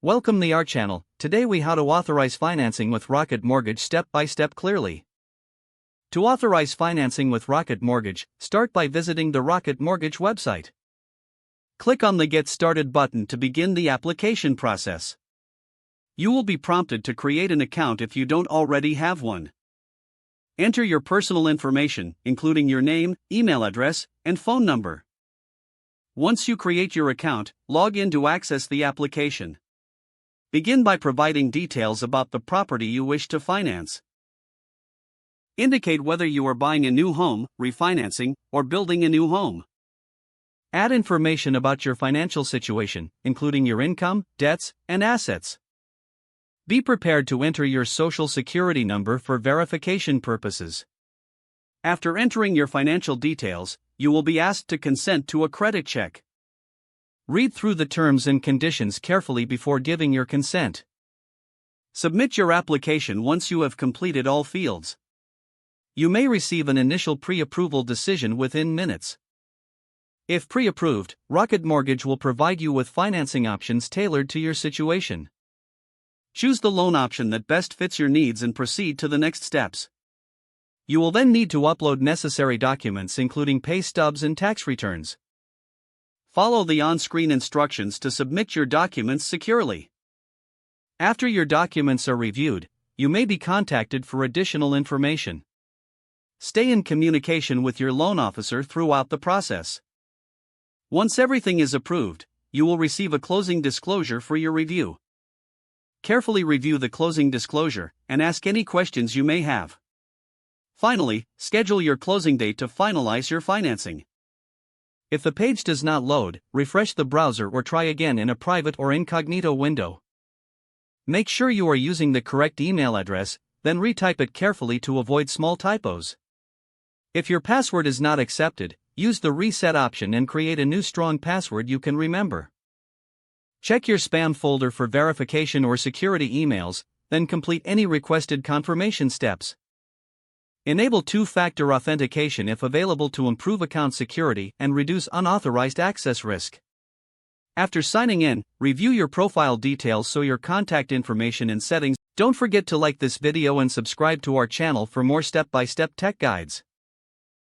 Welcome to our channel. Today we how to authorize financing with Rocket Mortgage step by step clearly. To authorize financing with Rocket Mortgage, start by visiting the Rocket Mortgage website. Click on the Get Started button to begin the application process. You will be prompted to create an account if you don't already have one. Enter your personal information, including your name, email address, and phone number. Once you create your account, log in to access the application. Begin by providing details about the property you wish to finance. Indicate whether you are buying a new home, refinancing, or building a new home. Add information about your financial situation, including your income, debts, and assets. Be prepared to enter your Social Security number for verification purposes. After entering your financial details, you will be asked to consent to a credit check. Read through the terms and conditions carefully before giving your consent. Submit your application once you have completed all fields. You may receive an initial pre-approval decision within minutes. If pre-approved, Rocket Mortgage will provide you with financing options tailored to your situation. Choose the loan option that best fits your needs and proceed to the next steps. You will then need to upload necessary documents including pay stubs and tax returns. Follow the on-screen instructions to submit your documents securely. After your documents are reviewed, you may be contacted for additional information. Stay in communication with your loan officer throughout the process. Once everything is approved, you will receive a closing disclosure for your review. Carefully review the closing disclosure and ask any questions you may have. Finally, schedule your closing date to finalize your financing. If the page does not load, refresh the browser or try again in a private or incognito window. Make sure you are using the correct email address, then retype it carefully to avoid small typos. If your password is not accepted, use the reset option and create a new strong password you can remember. Check your spam folder for verification or security emails, then complete any requested confirmation steps. Enable two-factor authentication if available to improve account security and reduce unauthorized access risk. After signing in, review your profile details so your contact information and settings. Don't forget to like this video and subscribe to our channel for more step-by-step tech guides.